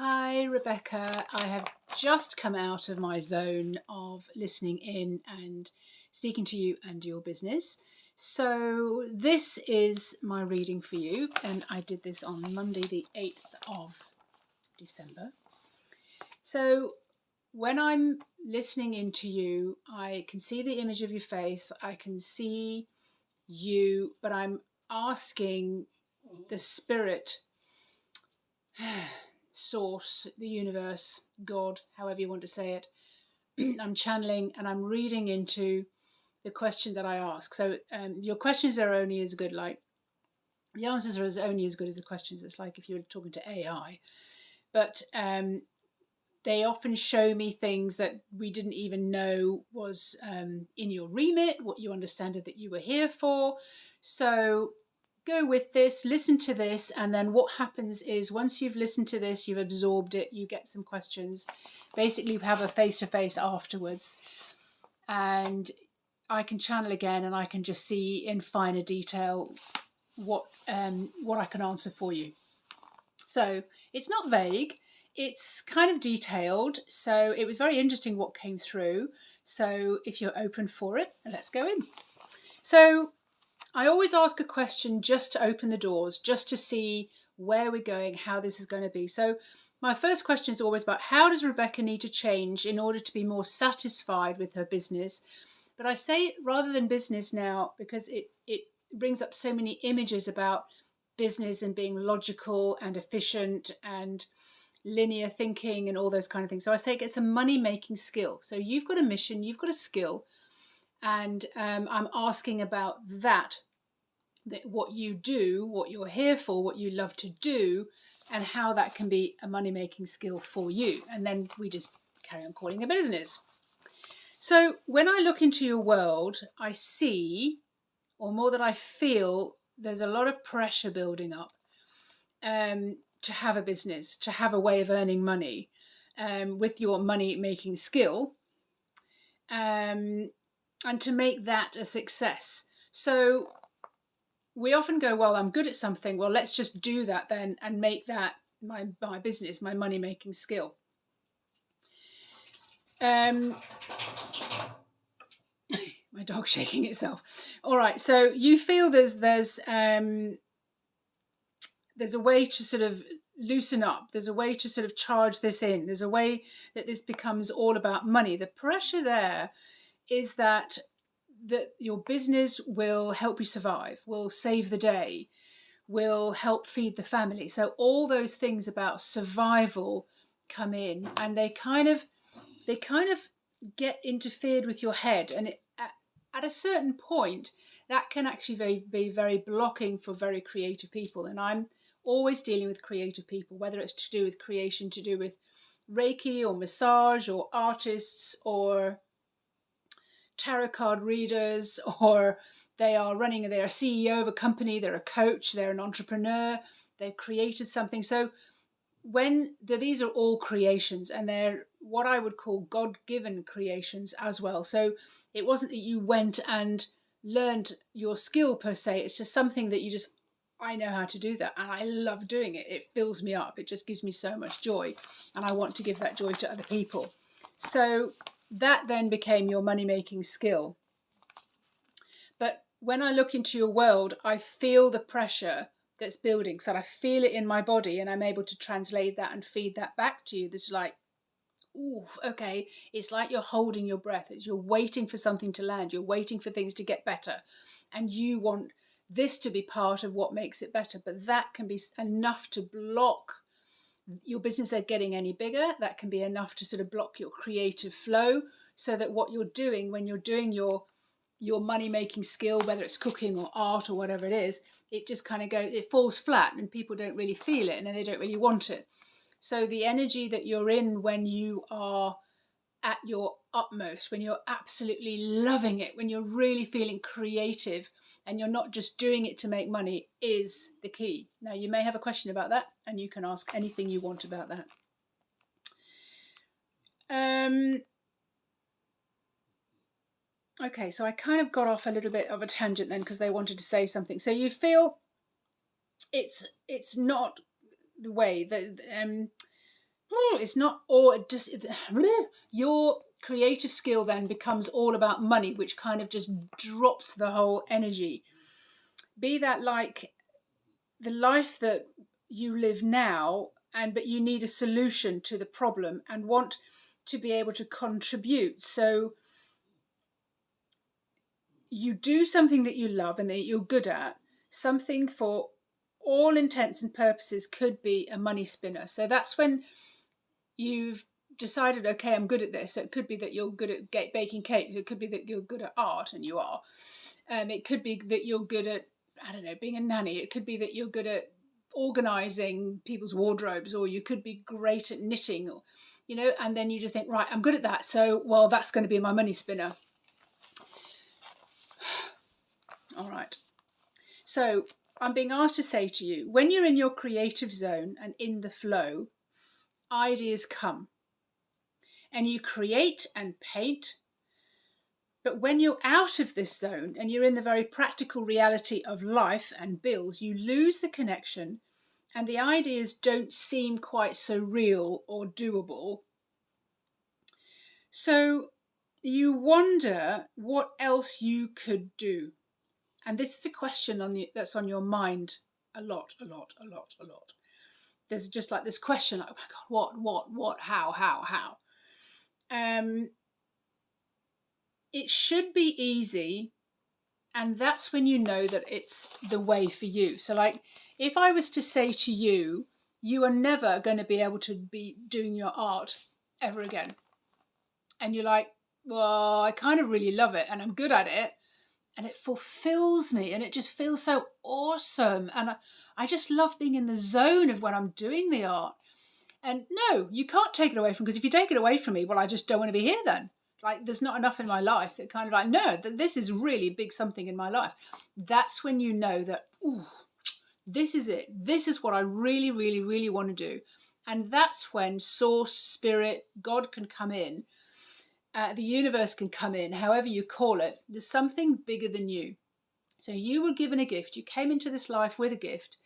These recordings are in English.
Hi, Rebecca. I have just come out of my zone of listening in and speaking to you and your business. So, this is my reading for you, and I did this on Monday, the 8th of December. So, when I'm listening into you, I can see the image of your face, I can see you, but I'm asking the spirit, source, the universe, God, however you want to say it. I'm channeling and I'm reading into the question that I ask. So your questions are only as good, like the answers are only as good as the questions. It's like if you were talking to AI, but they often show me things that we didn't even know was in your remit, what you understood that you were here for. So go with this, listen to this, and then what happens is once you've listened to this, you've absorbed it, you get some questions. Basically, you have a face-to-face afterwards, and I can channel again, and I can just see in finer detail what I can answer for you. So it's not vague, it's kind of detailed. So it was very interesting what came through. So if you're open for it, let's go in. So I always ask a question just to open the doors, just to see where we're going, how this is going to be. So my first question is always about how does Rebecca need to change in order to be more satisfied with her business? But I say rather than business now because it brings up so many images about business and being logical and efficient and linear thinking and all those kind of things. So I say it's a money-making skill. So you've got a mission, you've got a skill, and I'm asking about that what you do, what you're here for, what you love to do, and how that can be a money-making skill for you. And then we just carry on calling it business. So when I look into your world, I see, or more that I feel, there's a lot of pressure building up to have a business, to have a way of earning money with your money-making skill, and to make that a success. So we often go, well, I'm good at something. Well, let's just do that then and make that my business, my money-making skill. My dog shaking itself. All right. So you feel there's a way to sort of loosen up. There's a way to sort of charge this in. There's a way that this becomes all about money. The pressure there is that your business will help you survive, will save the day, will help feed the family. So all those things about survival come in, and they kind of get interfered with your head, and at a certain point that can actually be very blocking for very creative people. And I'm always dealing with creative people, whether it's to do with creation, to do with Reiki or massage or artists or tarot card readers, or they're a CEO of a company, they're a coach, they're an entrepreneur, they've created something. So these are all creations, and they're what I would call God-given creations as well. So it wasn't that you went and learned your skill per se, it's just something that I know how to do that, and I love doing it. It fills me up, it just gives me so much joy, and I want to give that joy to other people. So that then became your money-making skill. But when I look into your world, I feel the pressure that's building. So I feel it in my body, and I'm able to translate that and feed that back to you. This is like, ooh, okay. It's like you're holding your breath. You're waiting for something to land. You're waiting for things to get better. And you want this to be part of what makes it better. But that can be enough to block your business are getting any bigger. That can be enough to sort of block your creative flow, so that what you're doing when you're doing your money-making skill, whether it's cooking or art or whatever it is, it just kind of it falls flat, and people don't really feel it, and they don't really want it. So the energy that you're in when you are at your utmost, when you're absolutely loving it, when you're really feeling creative and you're not just doing it to make money, is the key. Now, you may have a question about that, and you can ask anything you want about that. Okay, so I kind of got off a little bit of a tangent then, because they wanted to say something. So you feel it's not the way that it's not all just your creative skill then becomes all about money, which kind of just drops the whole energy. Be that like the life that you live now, but you need a solution to the problem and want to be able to contribute. So you do something that you love and that you're good at, something for all intents and purposes could be a money spinner. So that's when you've decided, okay, I'm good at this. So it could be that you're good at baking cakes. It could be that you're good at art, and you are. It could be that you're good at, I don't know, being a nanny. It could be that you're good at organising people's wardrobes, or you could be great at knitting, or, you know, and then you just think, right, I'm good at that. So, well, that's going to be my money spinner. All right. So I'm being asked to say to you, when you're in your creative zone and in the flow, ideas come and you create and paint. But when you're out of this zone and you're in the very practical reality of life and bills, you lose the connection and the ideas don't seem quite so real or doable. So you wonder what else you could do. And this is a question that's on your mind a lot. There's just like this question, like, oh my God, what, how? It should be easy, and that's when you know that it's the way for you. So like, if I was to say to you, you are never going to be able to be doing your art ever again. And you're like, well, I kind of really love it and I'm good at it. And it fulfills me and it just feels so awesome. And I just love being in the zone of when I'm doing the art. And no, you can't take it away from me, because if you take it away from me, well, I just don't want to be here then. Like, there's not enough in my life that kind of like, no, this is really big something in my life. That's when you know that, ooh, this is it. This is what I really, really, really want to do. And that's when source, spirit, God can come in. The universe can come in, however you call it. There's something bigger than you. So you were given a gift. You came into this life with a gift,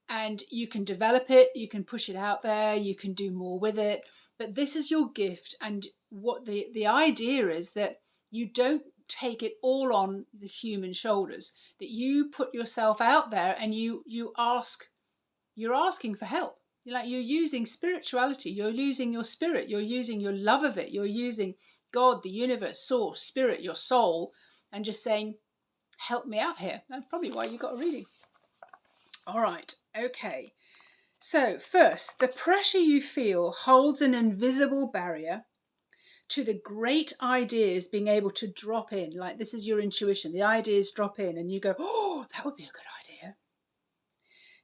and you can develop it. You can push it out there. You can do more with it. But this is your gift. And what the idea is that you don't take it all on the human shoulders, that you put yourself out there and you're asking for help. You're using spirituality, you're using your spirit, you're using your love of it, you're using God, the universe, source, spirit, your soul, and just saying, help me out here. That's probably why you got a reading. All right, okay. So first, the pressure you feel holds an invisible barrier to the great ideas being able to drop in. Like, this is your intuition. The ideas drop in and you go, oh, that would be a good idea.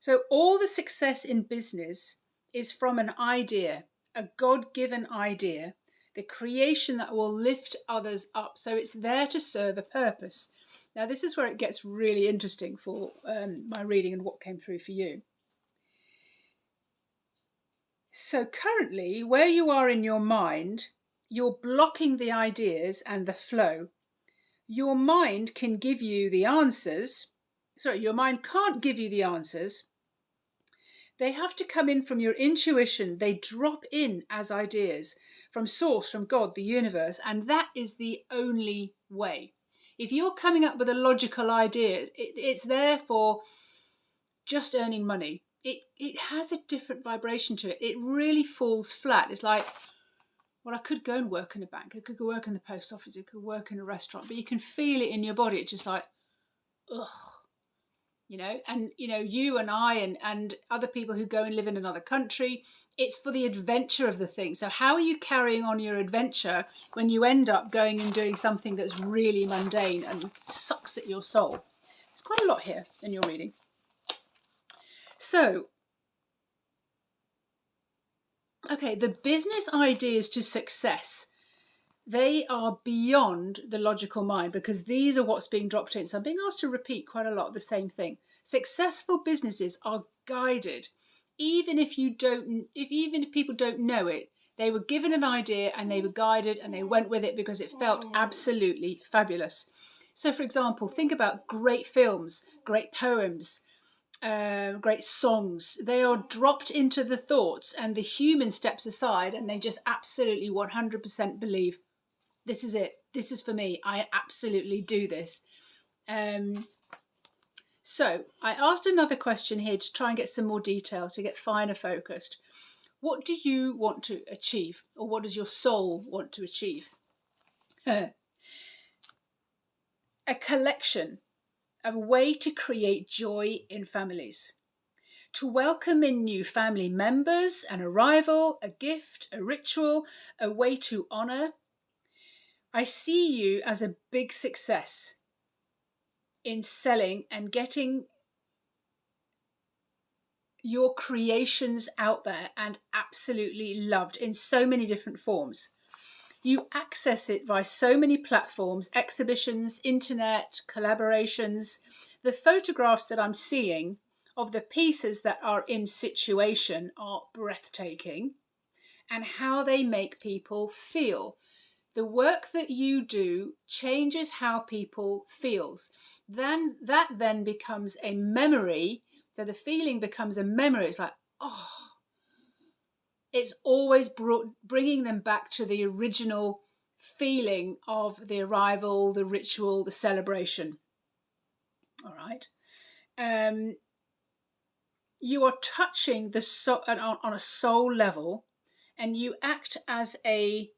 So all the success in business is from an idea, a God-given idea, the creation that will lift others up. So it's there to serve a purpose. Now, this is where it gets really interesting for my reading and what came through for you. So currently, where you are in your mind, you're blocking the ideas and the flow. Your mind can give you the answers. Sorry, your mind can't give you the answers. They have to come in from your intuition. They drop in as ideas from source, from God, the universe, and that is the only way. If you're coming up with a logical idea, it's there for just earning money. It has a different vibration to it. It really falls flat. It's like, well, I could go and work in a bank. I could go work in the post office. I could work in a restaurant. But you can feel it in your body. It's just like, ugh. And, you and I and other people who go and live in another country, it's for the adventure of the thing. So how are you carrying on your adventure when you end up going and doing something that's really mundane and sucks at your soul? There's quite a lot here in your reading. So, okay, the business ideas to success, they are beyond the logical mind, because these are what's being dropped in. So I'm being asked to repeat quite a lot of the same thing. Successful businesses are guided. Even if people don't know it, they were given an idea and they were guided and they went with it because it felt absolutely fabulous. So for example, think about great films, great poems, great songs. They are dropped into the thoughts, and the human steps aside, and they just absolutely 100% believe, this is it. This is for me. I absolutely do this. So I asked another question here to try and get some more detail, to get finer focused. What do you want to achieve, or what does your soul want to achieve? A collection, a way to create joy in families, to welcome in new family members, an arrival, a gift, a ritual, a way to honour. I see you as a big success in selling and getting your creations out there and absolutely loved in so many different forms. You access it by so many platforms, exhibitions, internet, collaborations. The photographs that I'm seeing of the pieces that are in situation are breathtaking, and how they make people feel. The work that you do changes how people feels. Then that then becomes a memory. So the feeling becomes a memory. It's like, oh, it's always bringing them back to the original feeling of the arrival, the ritual, the celebration. All right. You are touching the soul on a soul level, and you act as a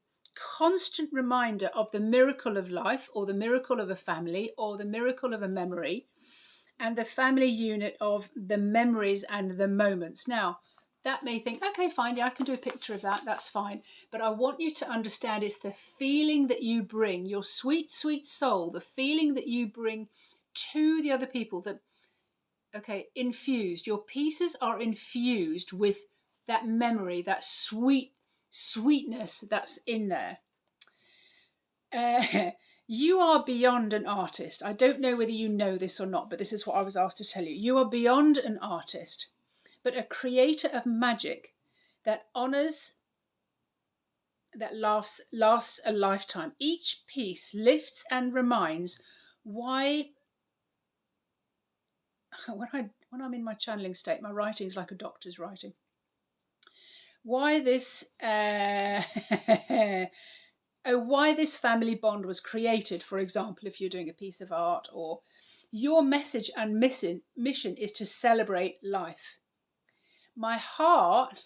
constant reminder of the miracle of life, or the miracle of a family, or the miracle of a memory, and the family unit of the memories and the moments. Now, that may think, okay, fine, yeah, I can do a picture of that, that's fine. But I want you to understand it's the feeling that you bring, your sweet, sweet soul, the feeling that you bring to the other people, that, okay, infused. Your pieces are infused with that memory, that sweetness that's in there. You are beyond an artist. I don't know whether you know this or not, but this is what I was asked to tell you. You are beyond an artist, but a creator of magic that honours, that lasts a lifetime. Each piece lifts and reminds why, when I'm in my channeling state, my writing is like a doctor's writing. Why this why this family bond was created, for example, if you're doing a piece of art, or your message and mission is to celebrate life. My heart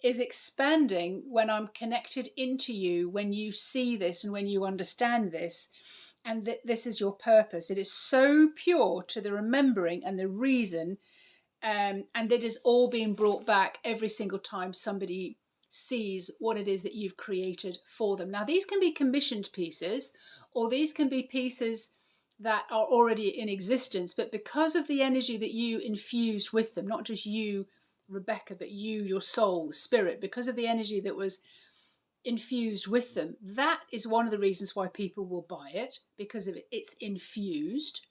is expanding when I'm connected into you, when you see this and when you understand this, and that this is your purpose. It is so pure to the remembering and the reason, and that is all being brought back every single time somebody sees what it is that you've created for them. Now, these can be commissioned pieces, or these can be pieces that are already in existence, but because of the energy that you infused with them, not just you, Rebecca, but you, your soul, the spirit, because of the energy that was infused with them, that is one of the reasons why people will buy it, because of it, it's infused.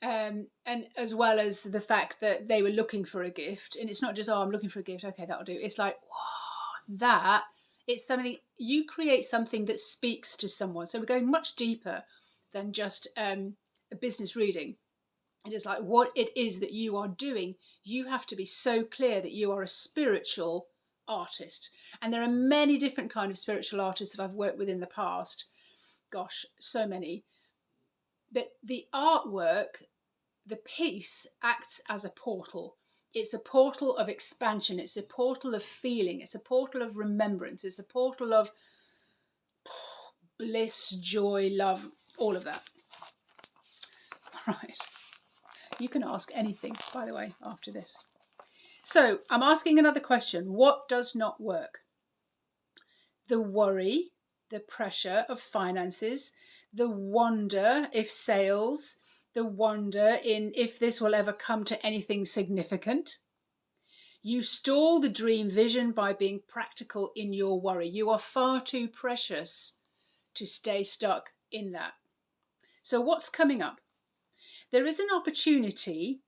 And as well as the fact that they were looking for a gift, and it's not just, oh, I'm looking for a gift, okay, that'll do. It's like, whoa, that it's something, you create something that speaks to someone. So we're going much deeper than just a business reading. It is like what it is that you are doing. You have to be so clear that you are a spiritual artist, and there are many different kind of spiritual artists that I've worked with in the past. Gosh, so many. But the artwork, the piece, acts as a portal. It's a portal of expansion. It's a portal of feeling. It's a portal of remembrance. It's a portal of bliss, joy, love, all of that. All right. You can ask anything, by the way, after this. So I'm asking another question. What does not work? The worry, the pressure of finances, the wonder if sales, the wonder in if this will ever come to anything significant. You stall the dream vision by being practical in your worry. You are far too precious to stay stuck in that. So what's coming up? There is an opportunity.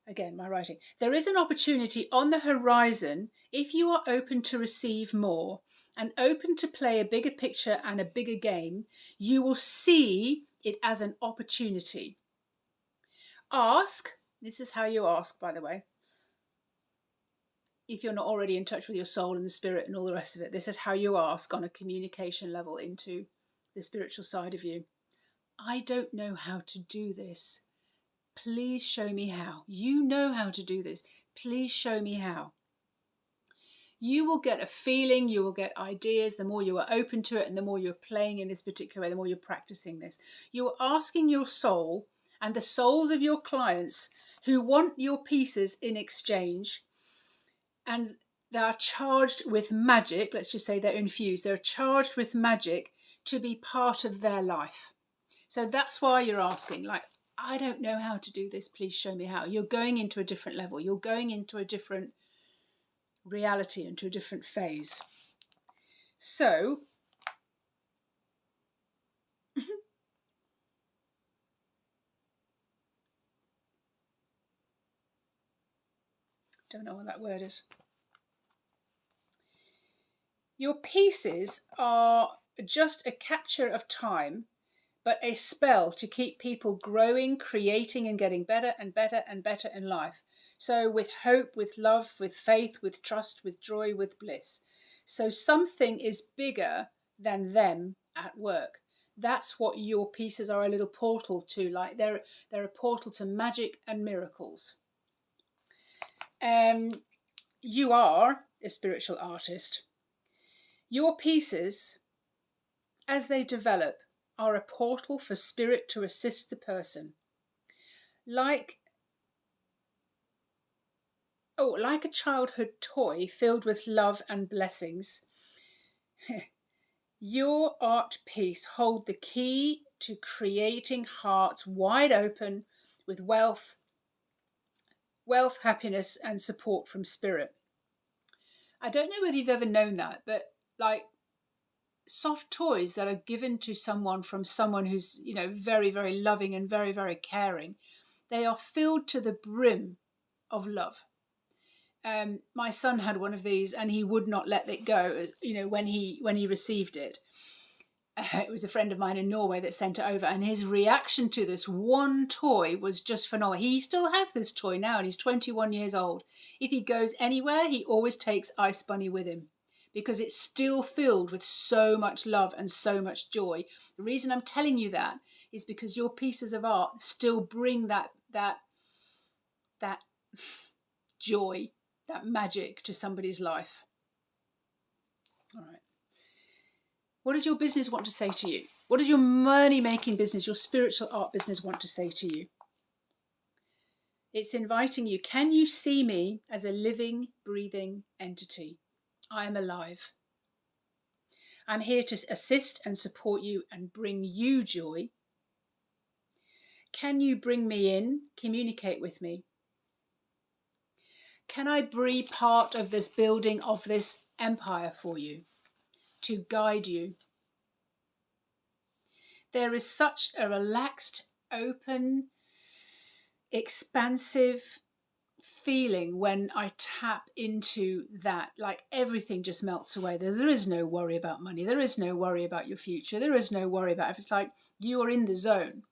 Again, my writing. There is an opportunity on the horizon if you are open to receive more and open to play a bigger picture and a bigger game. You will see it as an opportunity. Ask, this is how you ask, by the way, if you're not already in touch with your soul and the spirit and all the rest of it. This is how you ask on a communication level into the spiritual side of you. I don't know how to do this. Please show me how. You know how to do this. Please show me how. You will get a feeling, you will get ideas, the more you are open to it and the more you're playing in this particular way, the more you're practicing this. You're asking your soul and the souls of your clients who want your pieces in exchange, and they are charged with magic. Let's just say they're infused. They're charged with magic to be part of their life. So that's why you're asking, like, I don't know how to do this. Please show me how. You're going into a different level. You're going into a different reality, into a different phase. So don't know what that word is. Your pieces are just a capture of time, but a spell to keep people growing, creating, and getting better and better and better in life. So with hope, with love, with faith, with trust, with joy, with bliss. So something is bigger than them at work. That's what your pieces are, a little portal to. Like they're a portal to magic and miracles. You are a spiritual artist. Your pieces, as they develop, are a portal for spirit to assist the person. Like a childhood toy filled with love and blessings, your art piece holds the key to creating hearts wide open with wealth, happiness, and support from spirit. I don't know whether you've ever known that, but like soft toys that are given to someone from someone who's, very, very loving and very, very caring, they are filled to the brim of love. My son had one of these and he would not let it go, when he received it. It was a friend of mine in Norway that sent it over, and his reaction to this one toy was just phenomenal. He still has this toy now and he's 21 years old. If he goes anywhere, he always takes Ice Bunny with him because it's still filled with so much love and so much joy. The reason I'm telling you that is because your pieces of art still bring that joy, that magic to somebody's life. All right. What does your business want to say to you? What does your money-making business, your spiritual art business want to say to you? It's inviting you. Can you see me as a living, breathing entity? I am alive. I'm here to assist and support you and bring you joy. Can you bring me in? Communicate with me. Can I be part of this building of this empire for you, to guide you? There is such a relaxed, open, expansive feeling when I tap into that. Like everything just melts away. There is no worry about money. There is no worry about your future. There is no worry about it. It's like you are in the zone.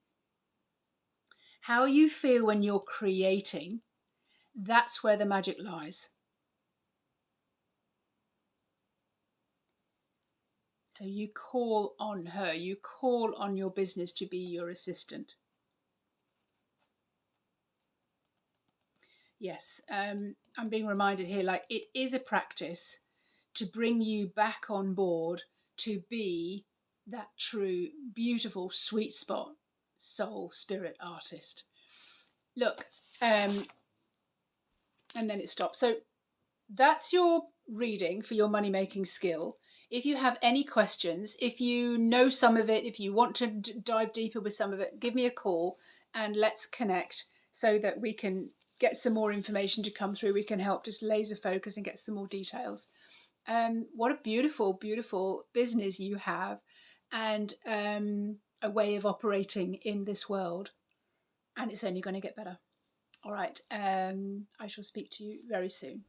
How you feel when you're creating, that's where the magic lies. So you call on her, you call on your business to be your assistant. Yes, I'm being reminded here, like it is a practice to bring you back on board to be that true, beautiful, sweet spot, soul, spirit artist. Look, and then it stops. So that's your reading for your money-making skill. If you have any questions, if you know some of it, if you want to dive deeper with some of it, give me a call and let's connect so that we can get some more information to come through. We can help just laser focus and get some more details. What a beautiful, beautiful business you have, and a way of operating in this world. And it's only going to get better. All right. I shall speak to you very soon.